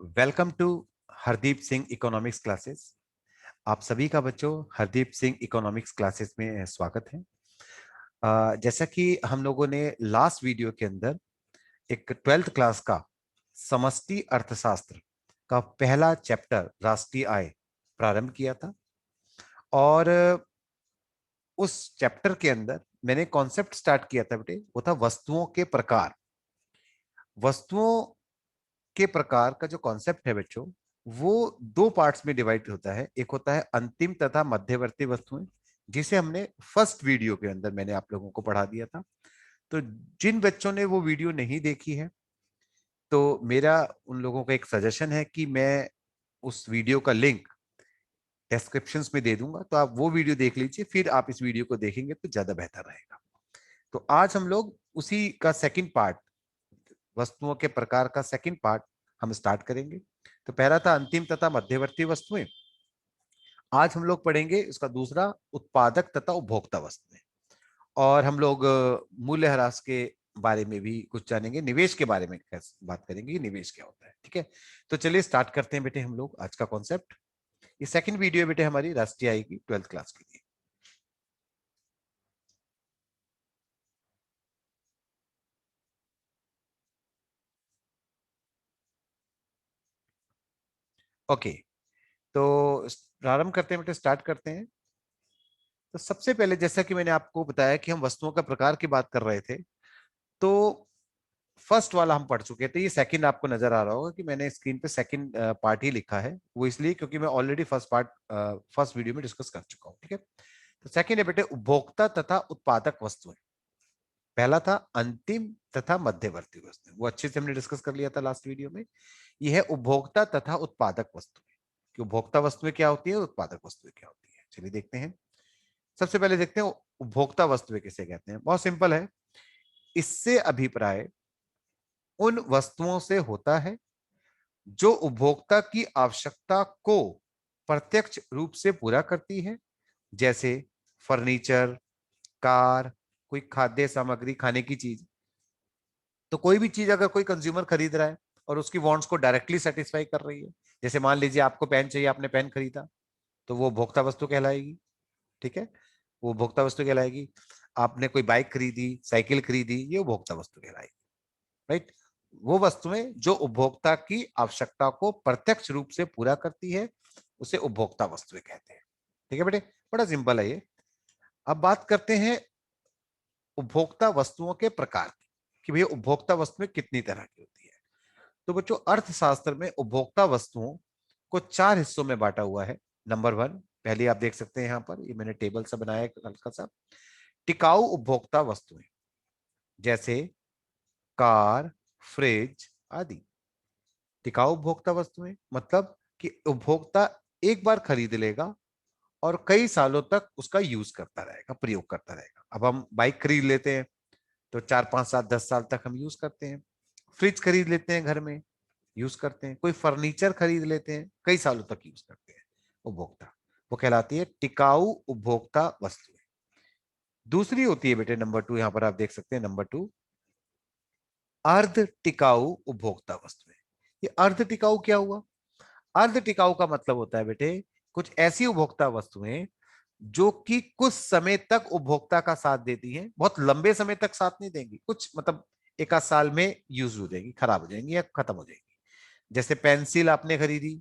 Welcome to Hardeep Singh economics classes. आप सभी का बच्चों हरदीप सिंह इकोनॉमिक्स क्लासेस में स्वागत है। जैसा कि हम लोगों ने लास्ट वीडियो के अंदर एक 12th क्लास का समष्टि अर्थशास्त्र का पहला चैप्टर राष्ट्रीय आय प्रारंभ किया था और उस चैप्टर के अंदर मैंने कॉन्सेप्ट स्टार्ट किया था बेटे, वो था वस्तुओं के प्रकार। वस्तुओं के प्रकार का जो कॉन्सेप्ट है बच्चों, वो दो पार्ट्स में डिवाइड होता है। एक होता है अंतिम तथा मध्यवर्ती वस्तुएं, जिसे हमने फर्स्ट वीडियो के अंदर मैंने आप लोगों को पढ़ा दिया था। तो जिन बच्चों ने वो वीडियो नहीं देखी है, तो मेरा उन लोगों का एक सजेशन है कि मैं उस वीडियो का लिंक डिस्क्रिप्शंस में दे दूंगा, तो आप वो वीडियो देख लीजिए, फिर आप इस वीडियो को देखेंगे तो ज्यादा बेहतर रहेगा। तो आज हम लोग उसी का सेकंड पार्ट, वस्तुओं के प्रकार का सेकंड पार्ट हम स्टार्ट करेंगे। तो पहला था अंतिम तथा मध्यवर्ती वस्तुएं। आज हम लोग पढ़ेंगे इसका दूसरा, उत्पादक तथा उपभोक्ता वस्तुएं। और हम लोग मूल्यह्रास के बारे में भी कुछ जानेंगे, निवेश के बारे में बात करेंगे कि निवेश क्या होता है। ठीक है, तो चलिए स्टार्ट करते हैं बेटे हम लोग आज का कॉन्सेप्ट। ये सेकंड वीडियो बेटे हमारी राष्ट्रीय आय की 12th क्लास के लिए। ओके, तो प्रारंभ करते हैं बेटे, स्टार्ट करते हैं। तो सबसे पहले जैसा कि मैंने आपको बताया कि हम वस्तुओं का प्रकार की बात कर रहे थे, तो फर्स्ट वाला हम पढ़ चुके थे। ये सेकंड आपको नजर आ रहा होगा कि मैंने स्क्रीन पे सेकंड पार्ट ही लिखा है, वो इसलिए क्योंकि मैं already first part first video में डिस्कस कर चुका हूँ। ठीक है, तो सेकंड है बेटे उपभोक्ता तथा उत्पादक वस्तुएं। पहला था अंतिम तथा मध्यवर्ती वस्तुएं, वो अच्छे से हमने डिस्कस कर लिया था लास्ट वीडियो में। ये है उपभोक्ता तथा उत्पादक वस्तुएं, कि उपभोक्ता वस्तुएं क्या होती है और उत्पादक वस्तुएं क्या होती है। चलिए देखते हैं। सबसे पहले देखते हैं उपभोक्ता वस्तुएं किसे कहते हैं। बहुत सिंपल है, इससे अभिप्राय उन वस्तुओं से होता है जो उपभोक्ता की आवश्यकता को प्रत्यक्ष रूप से पूरा करती है, जैसे फर्नीचर, कार, कोई खाद्य सामग्री, खाने की चीज। तो कोई भी चीज अगर कोई कंज्यूमर खरीद रहा है और उसकी वांट्स को डायरेक्टली सेटिस्फाई कर रही है, जैसे मान लीजिए आपको पेन चाहिए, आपने पेन खरीदा, तो वो उपभोक्ता वस्तु कहलाएगी। ठीक है, वो उपभोक्ता वस्तु कहलाएगी। आपने कोई बाइक खरीदी, साइकिल खरीदी, ये उपभोक्ता वस्तु कहलाएगी। राइट, वो वस्तुएं जो उपभोक्ता की आवश्यकता को प्रत्यक्ष रूप से पूरा करती है, उसे उपभोक्ता वस्तुएं कहते हैं। ठीक है बेटे, बड़ा सिंपल है ये। अब बात करते हैं उपभोक्ता वस्तुओं के प्रकार की, कि भैया उपभोक्ता वस्तुएं कितनी तरह की होती है। तो बच्चों, अर्थशास्त्र में उपभोक्ता वस्तुओं को चार हिस्सों में बांटा हुआ है। नंबर वन, पहले आप देख सकते हैं यहाँ पर, ये मैंने टेबल सा बनाया है हल्का सा। टिकाऊ उपभोक्ता वस्तुएं, जैसे कार, फ्रिज आदि। टिकाऊ उपभोक्ता वस्तुएं मतलब कि उपभोक्ता एक बार खरीद लेगा और कई सालों तक उसका यूज करता रहेगा, प्रयोग करता रहेगा। अब हम बाइक खरीद लेते हैं तो 4 5 7 10 साल तक हम यूज करते हैं। फ्रिज खरीद लेते हैं, घर में यूज करते हैं। कोई फर्नीचर खरीद लेते हैं, कई सालों तक यूज करते हैं। उपभोक्ता, वो कहलाती है टिकाऊ उपभोक्ता वस्तुएं। दूसरी होती है बेटे नंबर टू, यहां पर आप देख सकते हैं नंबर टू, अर्ध टिकाऊ उपभोक्ता वस्तुएं। ये अर्ध टिकाऊ क्या हुआ? अर्ध टिकाऊ का मतलब होता है बेटे, कुछ ऐसी उपभोक्ता वस्तुएं जो कि कुछ समय तक उपभोक्ता का साथ देती हैं, बहुत लंबे समय तक साथ नहीं देंगी, कुछ मतलब एक आध साल में यूज हो जाएगी, खराब हो जाएंगी या खत्म हो जाएगी। जैसे पेंसिल आपने खरीदी,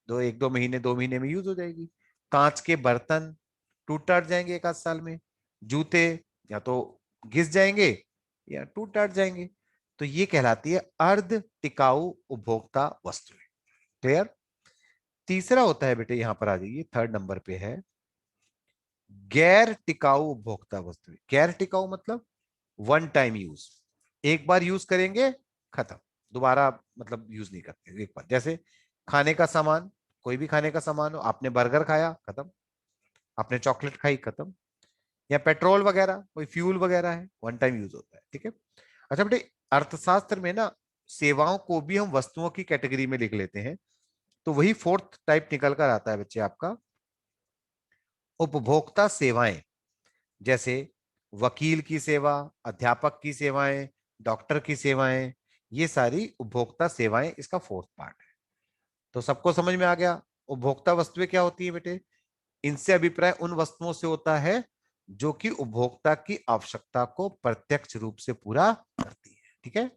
दो एक दो महीने 2 महीने में यूज हो जाएगी। कांच के बर्तन टूट टाट जाएंगे एक आध साल में। जूते या तो घिस जाएंगे या टूट टाट जाएंगे। तो ये कहलाती है अर्ध टिकाऊ उपभोक्ता वस्तुएं। क्लियर? तीसरा होता है बेटे, यहां पर आ जाइए, थर्ड नंबर पे है गैर टिकाऊ उपभोक्ता वस्तुएं। गैर टिकाऊ मतलब वन टाइम यूज, एक बार यूज करेंगे, खत्म, दोबारा मतलब यूज नहीं करते एक बार। जैसे खाने का सामान, कोई भी खाने का सामान हो, आपने बर्गर खाया, खत्म। आपने चॉकलेट खाई, खत्म। या पेट्रोल वगैरह, कोई फ्यूल वगैरह है, वन टाइम यूज होता है। ठीक है, अच्छा बेटे, अर्थशास्त्र में ना सेवाओं को भी हम वस्तुओं की कैटेगरी में लिख लेते हैं। तो वही फोर्थ टाइप निकल कर आता है बच्चे आपका, उपभोक्ता सेवाएं। जैसे वकील की सेवा, अध्यापक की सेवाएं, डॉक्टर की सेवाएं, ये सारी उपभोक्ता सेवाएं इसका फोर्थ पार्ट है। तो सबको समझ में आ गया। उपभोक्ता वस्तुएं क्या होती है बेटे? इनसे अभिप्राय उन वस्तुओं से होता है जो कि उपभोक्ता की आवश्यकता को प्रत्यक्ष रूप से पूरा करती है। ठीक है।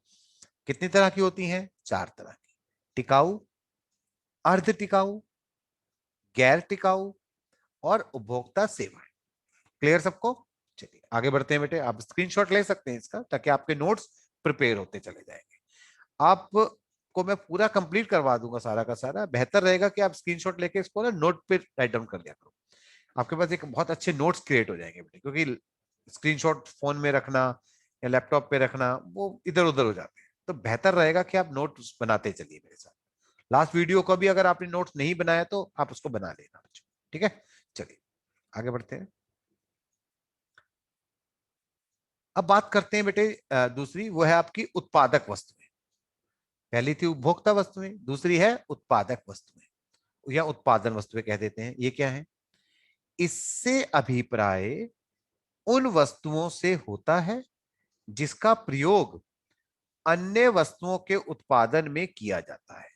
कितनी तरह की होती हैं? 4 तरह की। टिकाऊ, अर्ध टिकाऊ, गैर टिकाऊ और उपभोक्ता सेवाएं। क्लियर सबको? चलिए आगे बढ़ते हैं बेटे। आप स्क्रीनशॉट ले सकते हैं इसका, ताकि आपके नोट्स प्रिपेयर होते चले जाएंगे। आपको मैं पूरा कंप्लीट करवा दूंगा सारा का सारा। बेहतर रहेगा कि आप स्क्रीनशॉट लेके इसको ना नोट पे राइट डाउन कर लिया करो। आपके पास एक बहुत अच्छे नोट्स क्रिएट हो जाएंगे बेटे, क्योंकि स्क्रीनशॉट फोन में रखना या लैपटॉप पे रखना वो इधर उधर हो जाते हैं। तो बेहतर रहेगा कि आप नोट्स बनाते चलिए मेरे साथ। लास्ट वीडियो को भी अगर आपने नोट्स नहीं बनाया तो आप उसको बना लेना बच्चों। ठीक है। चलिए आगे बढ़ते हैं। अब बात करते हैं बेटे दूसरी, वो है आपकी उत्पादक वस्तुएं। पहली थी उपभोक्ता वस्तुएं, दूसरी है उत्पादक वस्तुएं या उत्पादन वस्तुएं कह देते हैं। ये क्या है? इससे अभिप्राय उन वस्तुओं से होता है जिसका प्रयोग अन्य वस्तुओं के उत्पादन में किया जाता है,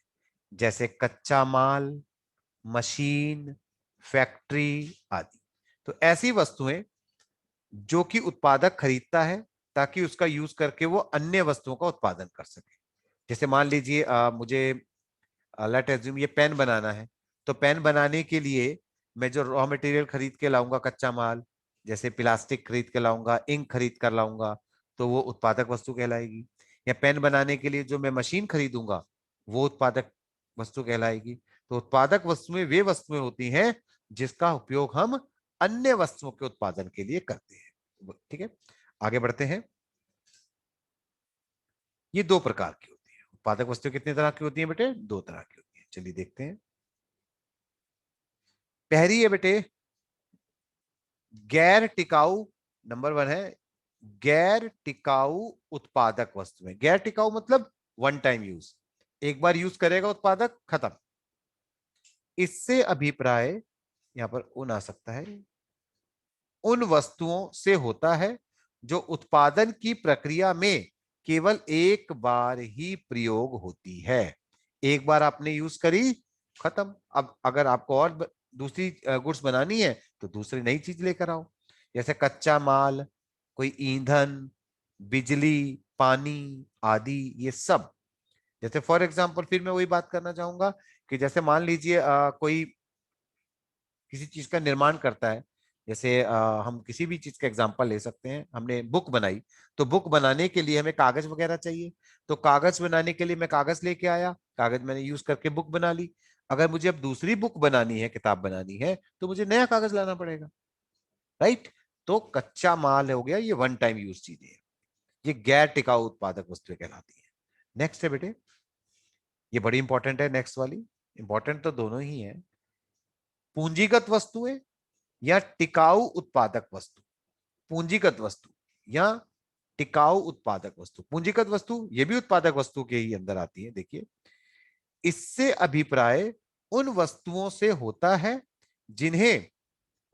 जैसे कच्चा माल, मशीन, फैक्ट्री आदि। तो ऐसी वस्तुएं जो कि उत्पादक खरीदता है ताकि उसका यूज करके वो अन्य वस्तुओं का उत्पादन कर सके। जैसे मान लीजिए मुझे लेट एज्यूम ये पेन बनाना है। तो पेन बनाने के लिए मैं जो रॉ मटेरियल खरीद के लाऊंगा, कच्चा माल, जैसे प्लास्टिक खरीद के लाऊंगा, इंक खरीद कर लाऊंगा, तो वो उत्पादक वस्तु कहलाएगी। या पेन बनाने के लिए जो मैं मशीन खरीदूंगा, वो उत्पादक वस्तु कहलाएगी। तो उत्पादक वस्तुएं वे वस्तुएं होती हैं जिसका उपयोग हम अन्य वस्तुओं के उत्पादन के लिए करते हैं। ठीक है। आगे बढ़ते हैं। ये दो प्रकार की होती है उत्पादक वस्तुएं। कितने तरह की होती हैं बेटे? दो तरह की होती है। चलिए देखते हैं। पहली है बेटे गैर टिकाऊ। नंबर 1 है गैर टिकाऊ उत्पादक वस्तुएं। गैर टिकाऊ मतलब वन टाइम यूज, एक बार यूज करेगा उत्पादक, खत्म। इससे अभिप्राय यहां पर उन आ सकता है, उन वस्तुओं से होता है जो उत्पादन की प्रक्रिया में केवल एक बार ही प्रयोग होती है। एक बार आपने यूज करी, खत्म। अब अगर आपको और दूसरी गुड्स बनानी है तो दूसरी नई चीज लेकर आओ। जैसे कच्चा माल, कोई ईंधन, बिजली, पानी आदि, ये सब। जैसे फॉर एग्जांपल फिर मैं वही बात करना चाहूंगा कि जैसे मान लीजिए कोई किसी चीज का निर्माण करता है। जैसे हम किसी भी चीज का एग्जांपल ले सकते हैं। हमने बुक बनाई, तो बुक बनाने के लिए हमें कागज वगैरह चाहिए। तो कागज बनाने के लिए मैं कागज लेके आया, कागज मैंने यूज करके बुक बना ली। अगर मुझे अब दूसरी बुक बनानी है, किताब बनानी है, तो मुझे नया कागज लाना पड़ेगा। राइट। तो कच्चा माल हो गया, ये वन टाइम यूज चीजें हैं। ये गैर टिकाऊ उत्पादक वस्तुएं कहलाती है। नेक्स्ट है बेटे, ये बड़ी इंपॉर्टेंट है नेक्स्ट वाली। इंपॉर्टेंट तो दोनों ही है। पूंजीगत वस्तुएं या टिकाऊ उत्पादक वस्तु। पूंजीगत वस्तु या टिकाऊ उत्पादक वस्तु। पूंजीगत वस्तु ये भी उत्पादक वस्तु के ही अंदर आती है। देखिए, इससे अभिप्राय उन वस्तुओं से होता है जिन्हें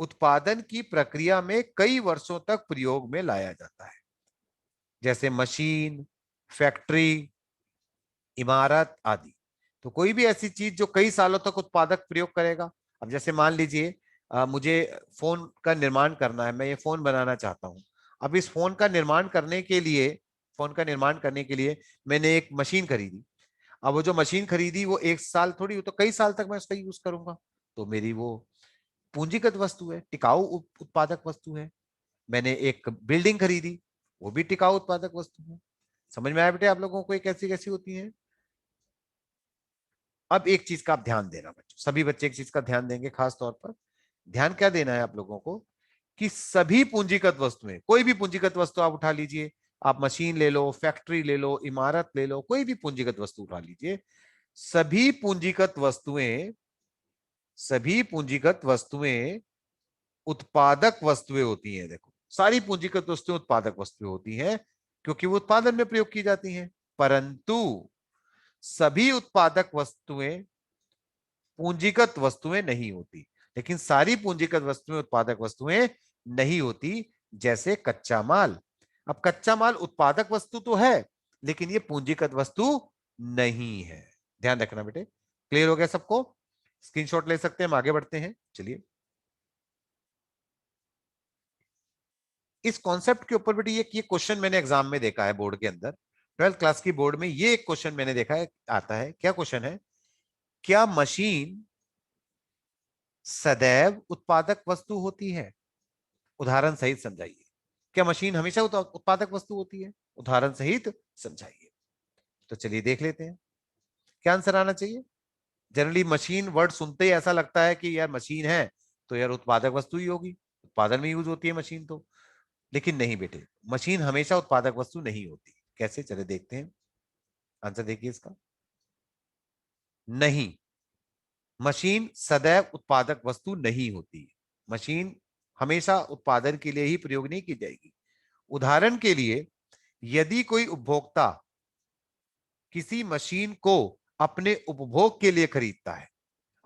उत्पादन की प्रक्रिया में कई वर्षों तक प्रयोग में लाया जाता है, जैसे मशीन, फैक्ट्री, इमारत आदि। तो कोई भी ऐसी चीज जो कई सालों तक उत्पादक प्रयोग करेगा। अब जैसे मान लीजिए मुझे फोन का निर्माण करना है, मैं ये फोन बनाना चाहता हूं। अब इस फोन का निर्माण करने के लिए मैंने एक मशीन खरीदी। अब वो जो मशीन खरीदी वो एक साल थोड़ी, वो तो कई साल तक मैं उसका यूज करूंगा। तो मेरी वो पूंजीगत वस्तु है, टिकाऊ उत्पादक वस्तु है। मैंने एक बिल्डिंग खरीदी, वो भी टिकाऊ उत्पादक वस्तु है। समझ में आया बेटे आप लोगों को ये कैसी कैसी होती है? अब एक चीज का आप ध्यान देना बच्चों, सभी बच्चे एक चीज का ध्यान देंगे खास तौर पर। ध्यान क्या देना है आप लोगों को कि सभी पूंजीगत वस्तुएं, कोई भी पूंजीगत वस्तु आप उठा लीजिए। आप मशीन ले लो, फैक्ट्री ले लो, इमारत ले लो, कोई भी पूंजीगत वस्तु उठा लीजिए। सभी पूंजीगत वस्तुएं सभी पूंजीगत वस्तुएं उत्पादक वस्तुएं होती हैं। देखो, सारी पूंजीगत वस्तुएं उत्पादक वस्तुएं होती हैं, क्योंकि वो उत्पादन में प्रयोग की जाती हैं। परंतु सभी उत्पादक वस्तुएं पूंजीगत वस्तुएं नहीं होती। लेकिन सारी पूंजीगत वस्तुएं उत्पादक वस्तुएं नहीं होती। जैसे कच्चा माल। अब कच्चा माल उत्पादक वस्तु तो है, लेकिन ये पूंजीगत वस्तु नहीं है। ध्यान रखना बेटे। क्लियर हो गया सबको? स्क्रीनशॉट ले सकते हैं, हम आगे बढ़ते हैं। चलिए, इस कॉन्सेप्ट के ऊपर बेटे ये क्वेश्चन मैंने एग्जाम में देखा है बोर्ड के अंदर, 12th क्लास की बोर्ड में ये एक क्वेश्चन मैंने देखा है आता है। क्या क्वेश्चन है? क्या मशीन सदैव उत्पादक वस्तु होती है? उदाहरण सहित समझाइए। क्या मशीन हमेशा उत्पादक वस्तु होती है? उदाहरण सहित समझाइए। तो चलिए देख लेते हैं क्या आंसर आना चाहिए। जनरली मशीन वर्ड सुनते ही ऐसा लगता है कि यार मशीन है तो यार उत्पादक वस्तु ही होगी, उत्पादन में यूज होती है मशीन तो। लेकिन नहीं बेटे, मशीन हमेशा उत्पादक वस्तु नहीं होती। कैसे, चले देखते हैं। आंसर देखिए इसका। नहीं, मशीन सदैव उत्पादक वस्तु नहीं होती। मशीन हमेशा उत्पादन के लिए ही प्रयोग नहीं की जाएगी। उदाहरण के लिए, यदि कोई उपभोक्ता किसी मशीन को अपने उपभोग के लिए खरीदता है,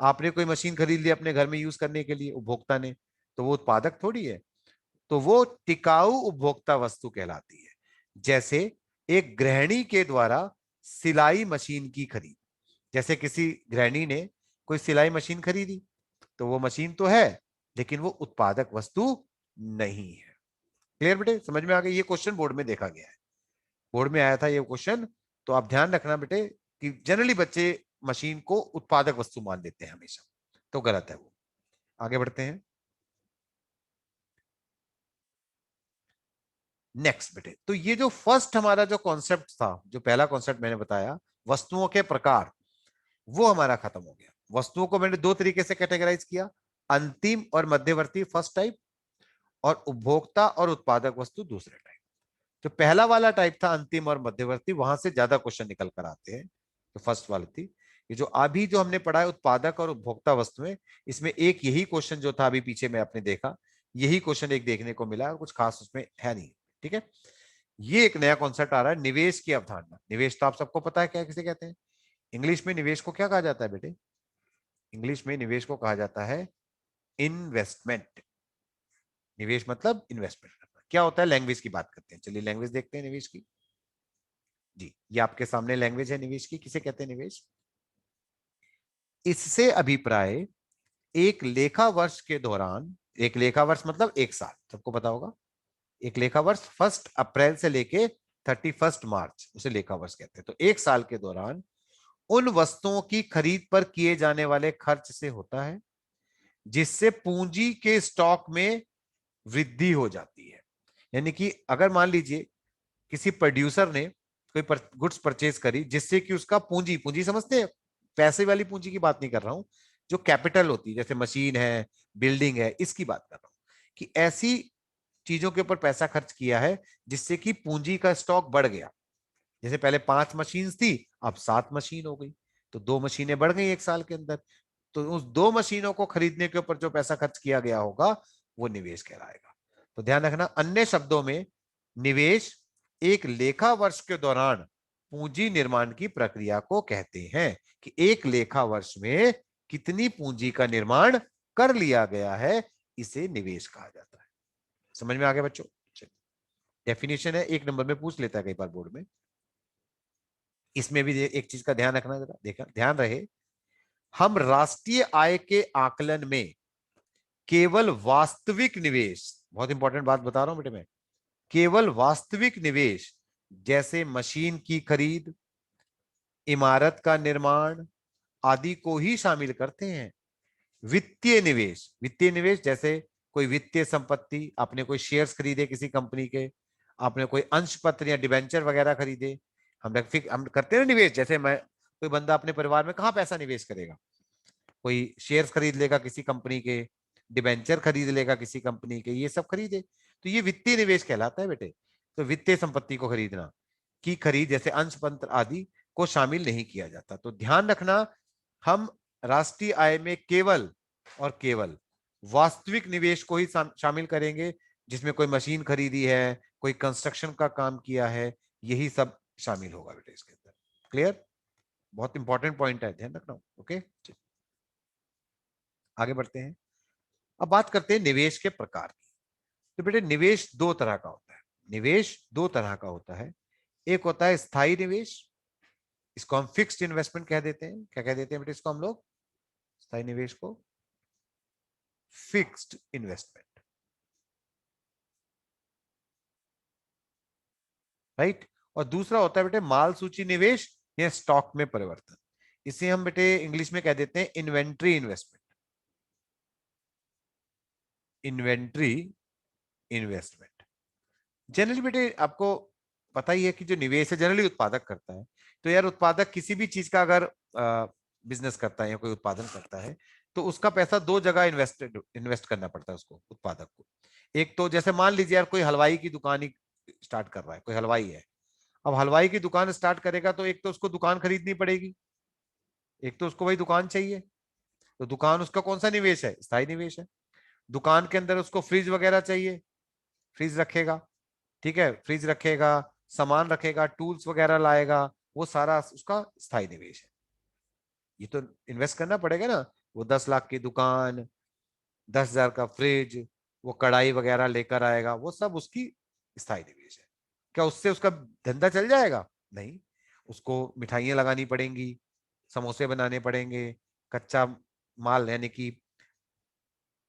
आपने कोई मशीन खरीद ली अपने घर में यूज करने के लिए उपभोक्ता ने, तो वो उत्पादक थोड़ी है, तो वो टिकाऊ उपभोक्ता वस्तु कहलाती है। जैसे एक गृहिणी के द्वारा सिलाई मशीन की खरीद। जैसे किसी गृहिणी ने कोई सिलाई मशीन खरीदी, तो वो मशीन तो है लेकिन वो उत्पादक वस्तु नहीं है। क्लियर बेटे, समझ में आ गया? ये क्वेश्चन बोर्ड में देखा गया है, बोर्ड में आया था ये क्वेश्चन। तो आप ध्यान रखना बेटे कि जनरली बच्चे मशीन को उत्पादक वस्तु मान लेते हैं हमेशा, तो गलत है वो। आगे बढ़ते हैं। नेक्स्ट बेटे, तो ये जो फर्स्ट हमारा जो कॉन्सेप्ट था, जो पहला कॉन्सेप्ट मैंने बताया वस्तुओं के प्रकार, वो हमारा खत्म हो गया। वस्तुओं को मैंने दो तरीके से कैटेगराइज किया, अंतिम और मध्यवर्ती फर्स्ट टाइप, और उपभोक्ता और उत्पादक वस्तु दूसरे टाइप। जो पहला वाला टाइप था अंतिम और मध्यवर्ती, वहां से ज्यादा क्वेश्चन निकल कर आते हैं। तो फर्स्ट वाली थी। ये जो अभी जो हमने पढ़ा है उत्पादक और उपभोक्ता वस्तुएं, इसमें एक यही क्वेश्चन जो था अभी पीछे में आपने देखा, यही क्वेश्चन एक देखने को मिला, कुछ खास उसमें है नहीं। ठीक है। ये एक नया कॉन्सेप्ट आ रहा है, निवेश की अवधारणा। निवेश तो आप सबको पता है क्या किसे कहते हैं। इंग्लिश में निवेश को क्या कहा जाता है बेटे? इंग्लिश में निवेश को कहा जाता है इन्वेस्टमेंट। निवेश मतलब इन्वेस्टमेंट करना। क्या होता है, लैंग्वेज की बात करते हैं। चलिए लैंग्वेज देखते हैं निवेश की। जी, ये आपके सामने लैंग्वेज है निवेश की। किसे कहते हैं निवेश? इससे अभिप्राय एक लेखा वर्ष के दौरान, एक लेखा वर्ष मतलब एक साल, सबको पता होगा। एक लेखा वर्ष 1 अप्रैल से लेके 31 मार्च, उसे लेखा वर्ष कहते हैं। तो एक साल के दौरान उन वस्तुओं की खरीद पर किए जाने वाले खर्च से होता है जिससे पूंजी के स्टॉक में वृद्धि हो जाती है। यानी कि अगर मान लीजिए किसी प्रोड्यूसर ने कोई गुड्स परचेज करी, जिससे कि उसका पूंजी, पूंजी समझते हैं, पैसे वाली पूंजी की बात नहीं कर रहा हूं, जो कैपिटल होती है जैसे मशीन है, बिल्डिंग है, इसकी बात कर रहा हूं कि ऐसी चीजों के ऊपर पैसा खर्च किया है जिससे कि पूंजी का स्टॉक बढ़ गया। जैसे पहले 5 मशीन थी, अब 7 मशीन हो गई, तो 2 मशीनें बढ़ गई एक साल के अंदर। तो उस 2 मशीनों को खरीदने के ऊपर जो पैसा खर्च किया गया होगा वो निवेश कहलाएगा। तो ध्यान रखना, अन्य शब्दों में निवेश एक लेखा वर्ष के दौरान पूंजी निर्माण की प्रक्रिया को कहते हैं कि एक लेखा वर्ष में कितनी पूंजी का निर्माण कर लिया गया है, इसे निवेश कहा जाता है। समझ में आ गया बच्चों? डेफिनेशन है, 1 नंबर में पूछ लेता है कई बार बोर्ड में। इसमें भी एक चीज का ध्यान रखना, जरा देखा ध्यान रहे, हम राष्ट्रीय आय के आकलन में केवल वास्तविक निवेश, बहुत इंपॉर्टेंट बात बता रहा हूं बेटे मैं, केवल वास्तविक निवेश जैसे मशीन की खरीद, इमारत का निर्माण आदि को ही शामिल करते हैं। वित्तीय निवेश, वित्तीय निवेश जैसे कोई वित्तीय संपत्ति, आपने कोई शेयर्स खरीदे किसी कंपनी के, आपने कोई अंश पत्र या डिबेंचर वगैरह खरीदे, हम करते हैं निवेश। जैसे मैं, कोई बंदा अपने परिवार में कहाँ पैसा निवेश करेगा? कोई शेयर्स खरीद लेगा किसी कंपनी के, डिबेंचर खरीद लेगा किसी कंपनी के, ये सब खरीदे, तो ये वित्तीय निवेश कहलाता है बेटे। तो वित्तीय संपत्ति को खरीदना की खरीद जैसे अंश पत्र आदि को शामिल नहीं किया जाता। तो ध्यान रखना, हम राष्ट्रीय आय में केवल और केवल वास्तविक निवेश को ही शामिल करेंगे, जिसमें कोई मशीन खरीदी है, कोई कंस्ट्रक्शन का काम किया है, यही सब शामिल होगा बेटे इसके अंदर। क्लियर? बहुत इंपॉर्टेंट पॉइंट है, ध्यान रखना। ओके, आगे बढ़ते हैं। अब बात करते हैं निवेश के प्रकार की। तो बेटे निवेश दो तरह का होता है। निवेश दो तरह का होता है। एक होता है स्थायी निवेश, इसको हम फिक्स्ड इन्वेस्टमेंट कह देते हैं। क्या कह देते हैं बेटे इसको हम लोग? स्थायी निवेश को फिक्स्ड इन्वेस्टमेंट, राइट। और दूसरा होता है बेटे माल सूची निवेश या स्टॉक में परिवर्तन, इसे हम बेटे इंग्लिश में कह देते हैं inventory investment. Inventory investment generally बेटे आपको पता ही है कि जो निवेश है जनरली उत्पादक करता है। तो यार उत्पादक किसी भी चीज का अगर बिजनेस करता है या कोई उत्पादन करता है, तो उसका पैसा दो जगह इन्वेस्ट करना पड़ता है उसको, उत्पादक को। एक तो जैसे मान लीजिए यार कोई हलवाई की दुकान ही स्टार्ट कर रहा है, कोई हलवाई है। अब हलवाई की दुकान स्टार्ट करेगा तो एक तो उसको दुकान खरीदनी पड़ेगी, एक तो उसको वही दुकान चाहिए। तो दुकान उसका कौन सा निवेश है? स्थायी निवेश है। दुकान के अंदर उसको फ्रिज वगैरह चाहिए, फ्रिज रखेगा, ठीक है, फ्रिज रखेगा, सामान रखेगा, टूल्स वगैरह लाएगा, वो सारा उसका स्थायी निवेश है। ये तो इन्वेस्ट करना पड़ेगा ना। वो 10 लाख की दुकान, 10 हजार का फ्रिज, वो कढ़ाई वगैरह लेकर आएगा, वो सब उसकी स्थायी निवेश है। क्या उससे उसका धंधा चल जाएगा? नहीं। उसको मिठाइयां लगानी पड़ेंगी, समोसे बनाने पड़ेंगे, कच्चा माल यानी कि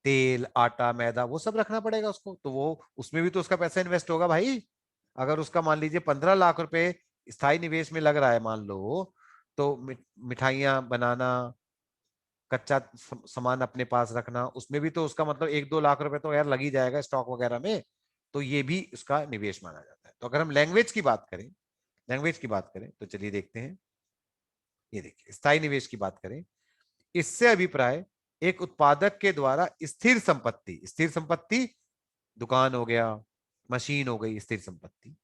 तेल आटा मैदा वो सब रखना पड़ेगा उसको, तो वो उसमें भी तो उसका पैसा इन्वेस्ट होगा भाई। अगर उसका मान लीजिए 15 लाख रुपए स्थायी निवेश में लग रहा है मान लो, तो मिठाइयां बनाना, कच्चा सामान अपने पास रखना, उसमें भी तो उसका मतलब 1-2 लाख रुपए तो यार लग ही जाएगा स्टॉक वगैरह में। तो ये भी उसका निवेश माना जाता है। तो अगर हम लैंग्वेज की बात करें, लैंग्वेज की बात करें तो चलिए देखते हैं। ये देखिए स्थायी निवेश की बात करें, इससे अभिप्राय एक उत्पादक के द्वारा स्थिर संपत्ति, स्थिर संपत्ति दुकान हो गया, मशीन हो गई, स्थिर संपत्ति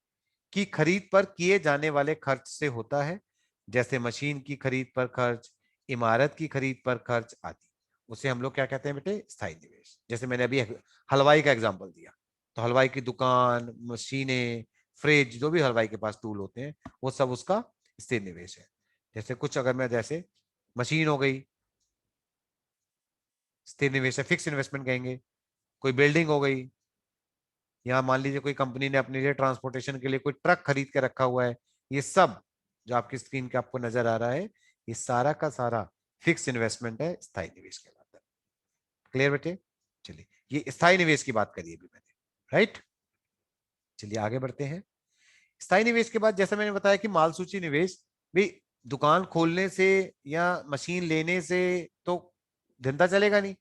की खरीद पर किए जाने वाले खर्च से होता है। जैसे मशीन की खरीद पर खर्च, इमारत की खरीद पर खर्च आदि, उसे हम लोग क्या कहते हैं बेटे? स्थायी निवेश। जैसे मैंने अभी हलवाई का एग्जांपल दिया, तो हलवाई की दुकान, मशीनें, फ्रिज, जो भी हलवाई के पास टूल होते हैं, वो सब उसका स्थिर निवेश है। जैसे कुछ अगर मैं जैसे मशीन हो गई, स्थिर निवेश है, फिक्स इन्वेस्टमेंट कहेंगे। कोई बिल्डिंग हो गई, या मान लीजिए कोई कंपनी ने अपने लिए ट्रांसपोर्टेशन के लिए कोई ट्रक खरीद के रखा हुआ है, ये सब जो आपकी स्क्रीन के आपको नजर आ रहा है, ये सारा का सारा फिक्स इन्वेस्टमेंट है, स्थायी निवेश कहलाता है। क्लियर बेटे? चलिए, ये स्थायी निवेश की बात करी अभी मैंने, राइट। चलिए आगे बढ़ते हैं। स्थायी निवेश के बाद जैसा मैंने बताया कि माल सूची निवेश भी, दुकान खोलने से या मशीन लेने से तो धंधा चलेगा नहीं,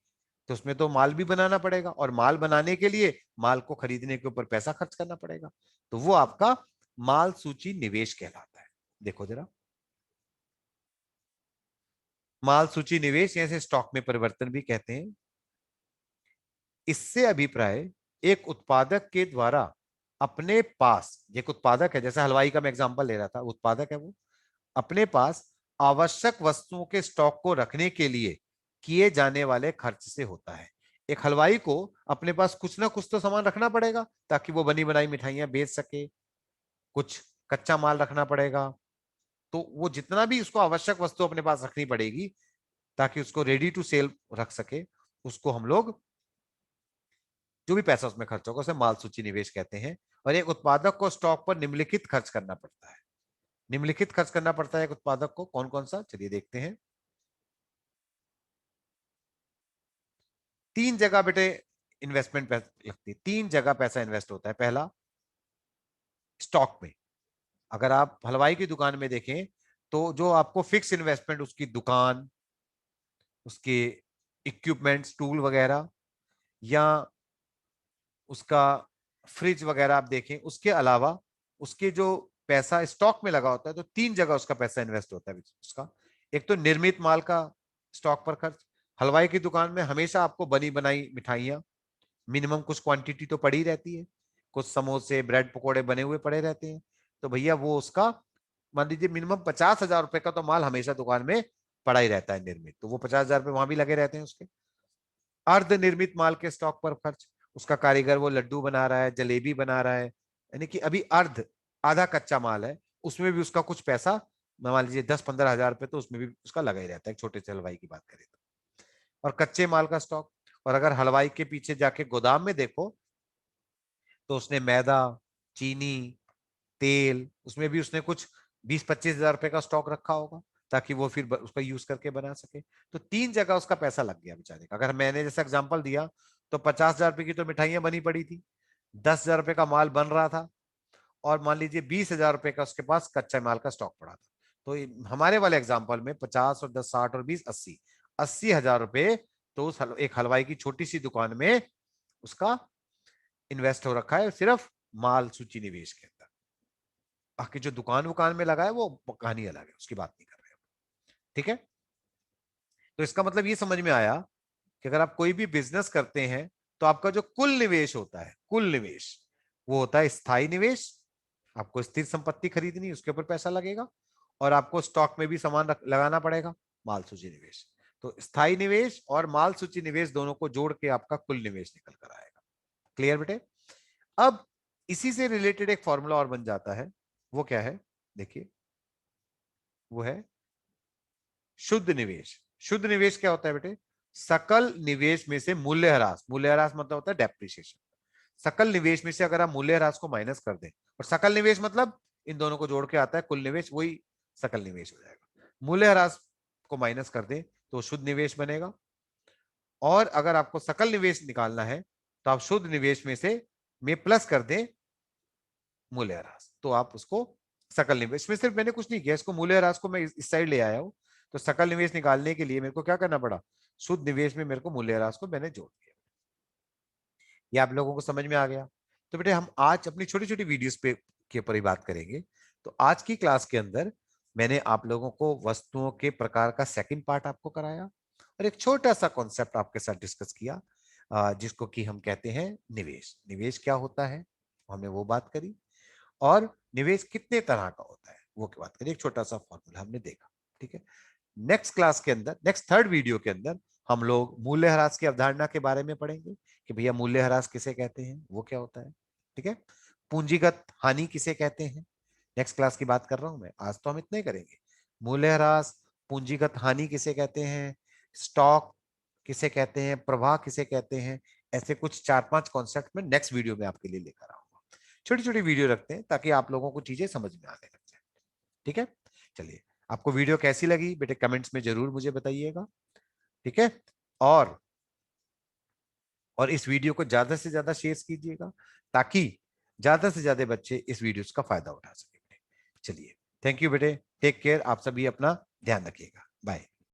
तो उसमें तो माल भी बनाना पड़ेगा, और माल बनाने के लिए माल को खरीदने के ऊपर पैसा खर्च करना पड़ेगा, तो वो आपका माल सूची निवेश कहलाता है। देखो जरा, माल सूची निवेश जैसे स्टॉक में परिवर्तन भी कहते हैं। इससे अभिप्राय एक उत्पादक के द्वारा अपने पास, एक उत्पादक है, जैसे हलवाई का मैं एग्जांपल ले रहा था, उत्पादक है वो, अपने पास आवश्यक वस्तुओं के स्टॉक को रखने के लिए किए जाने वाले खर्च से होता है। एक हलवाई को अपने पास कुछ ना कुछ तो सामान रखना पड़ेगा ताकि वो बनी बनाई मिठाइयां बेच सके, कुछ कच्चा माल रखना पड़ेगा। तो वो जितना भी उसको आवश्यक वस्तु अपने पास रखनी पड़ेगी ताकि उसको रेडी टू सेल रख सके, उसको हम लोग जो भी पैसा उसमें खर्च होगा उसे माल सूची निवेश कहते हैं। और एक उत्पादक को स्टॉक पर निम्नलिखित खर्च करना पड़ता है। निम्नलिखित खर्च करना पड़ता है एक उत्पादक को, कौन कौन सा, चलिए देखते हैं। तीन जगह बेटे इन्वेस्टमेंट लगती है, तीन जगह पैसा इन्वेस्ट होता है। पहला, स्टॉक में। अगर आप हलवाई की दुकान में देखें तो जो आपको फिक्स इन्वेस्टमेंट, उसकी दुकान, उसके इक्विपमेंट्स, टूल वगैरह, या उसका फ्रिज वगैरह आप देखें, उसके अलावा उसके जो पैसा स्टॉक में लगा होता है, तो तीन जगह उसका पैसा इन्वेस्ट होता है उसका। एक तो निर्मित माल का स्टॉक पर खर्च, हलवाई की दुकान में हमेशा आपको बनी बनाई मिठाइयां मिनिमम कुछ क्वांटिटी तो पड़ी रहती है, कुछ समोसे ब्रेड पकोड़े बने हुए पड़े रहते हैं, तो भैया वो उसका मान लीजिए मिनिमम 50 हजार रुपए का तो माल हमेशा दुकान में पड़ा ही रहता है निर्मित, तो वो 50 हजार रुपए वहां भी लगे रहते हैं उसके। अर्ध निर्मित माल के स्टॉक पर खर्च, उसका कारीगर वो लड्डू बना रहा है, जलेबी बना रहा है, यानी कि अभी अर्ध, आधा कच्चा माल है, उसमें भी उसका कुछ पैसा मान लीजिए 10-15 हजार रुपए तो उसमें भी उसका लगा ही रहता है, एक छोटे से हलवाई की बात करें तो। और कच्चे माल का स्टॉक, और अगर हलवाई के पीछे जाके गोदाम में देखो तो उसने मैदा, चीनी, तेल, उसमें भी उसने कुछ 20-25 हजार रुपए का स्टॉक रखा होगा ताकि वो फिर उसका यूज करके बना सके। तो 3 जगह उसका पैसा लग गया बेचारे का। अगर मैंने जैसा एग्जांपल दिया तो 50 हजार रुपए की तो मिठाइयां बनी पड़ी थी, 10 हजार रुपए का माल बन रहा था, और मान लीजिए 20 हजार रुपए का उसके पास कच्चा माल का स्टॉक पड़ा था। तो हमारे वाले एग्जाम्पल में 50 और 10, 60 और 20, 80 हजार रुपए तो उस एक हलवाई की छोटी सी दुकान में उसका इन्वेस्ट हो रखा है, सिर्फ माल सूची निवेश के अंदर। बाकी जो दुकान वुकान में लगा है वो कहानी अलग है, उसकी बात नहीं कर रहे हैं। ठीक है, तो इसका मतलब ये समझ में आया कि अगर आप कोई भी बिजनेस करते हैं तो आपका जो कुल निवेश होता है, कुल निवेश, वो होता है स्थायी निवेश। आपको स्थिर संपत्ति खरीदनी, उसके ऊपर पैसा लगेगा, और आपको स्टॉक में भी सामान लगाना पड़ेगा, माल सूची निवेश। तो स्थायी निवेश और माल सूची निवेश दोनों को जोड़ के आपका कुल निवेश निकल कर आएगा। क्लियर बेटे? अब इसी से रिलेटेड एक फॉर्मूला और बन जाता है, वो क्या है देखिए, वो है शुद्ध निवेश। शुद्ध निवेश क्या होता है बेटे? सकल निवेश में से मूल्यह्रास, मूल्यह्रास मतलब होता है डेप्रिसिएशन। सकल निवेश में से अगर आप मूल्यह्रास को माइनस कर दें, और सकल निवेश मतलब इन दोनों को जोड़ के आता है कुल निवेश, वही सकल निवेश हो जाएगा। मूल्यह्रास को माइनस कर दें तो शुद्ध निवेश बनेगा, और अगर आपको सकल निवेश निकालना है तो आप शुद्ध निवेश में प्लस कर दें मूल्यह्रास, तो आप उसको सकल निवेश में, सिर्फ मैंने कुछ नहीं किया, इसको मूल्यह्रास को मैं इस साइड ले आया हूं। तो सकल निवेश निकालने के लिए मेरे को क्या करना पड़ा? शुद्ध निवेश में मेरे को मूल्यह्रास को मैंने जोड़ दिया। ये आप लोगों को समझ में आ गया? तो बेटे हम आज अपनी छोटी छोटी वीडियोस पे के ऊपर ही बात करेंगे। तो आज की क्लास के अंदर मैंने आप लोगों को वस्तुओं के प्रकार का सेकंड पार्ट आपको कराया, और एक छोटा सा कॉन्सेप्ट आपके साथ डिस्कस किया, जिसको कि हम कहते हैं निवेश। निवेश क्या होता है हमने वो बात करी, और निवेश कितने तरह का होता है वो की बात करी, एक छोटा सा फॉर्मूला हमने देखा। ठीक है, नेक्स्ट क्लास के अंदर, नेक्स्ट थर्ड वीडियो के अंदर हम लोग मूल्यह्रास की अवधारणा के बारे में पढ़ेंगे कि भैया मूल्यह्रास किसे कहते हैं, वो क्या होता है। ठीक है, पूंजीगत हानि किसे कहते हैं, नेक्स्ट क्लास की बात कर रहा हूं मैं, आज तो हम इतना ही करेंगे। मूल्यह्रास, पूंजीगत हानि किसे कहते हैं, स्टॉक किसे कहते हैं, प्रवाह किसे कहते हैं, ऐसे कुछ 4-5 कॉन्सेप्ट में नेक्स्ट वीडियो में आपके लिए लेकर आऊंगा। छोटी छोटी वीडियो रखते हैं ताकि आप लोगों को चीजें समझ में आने लग जाए। ठीक है, चलिए, आपको वीडियो कैसी लगी बेटे कमेंट्स में जरूर मुझे बताइएगा। ठीक है, और इस वीडियो को ज्यादा से ज्यादा शेयर कीजिएगा ताकि ज्यादा से ज्यादा बच्चे इस वीडियो का फायदा उठा सके। चलिए, थैंक यू बेटे, टेक केयर, आप सभी अपना ध्यान रखिएगा, बाय।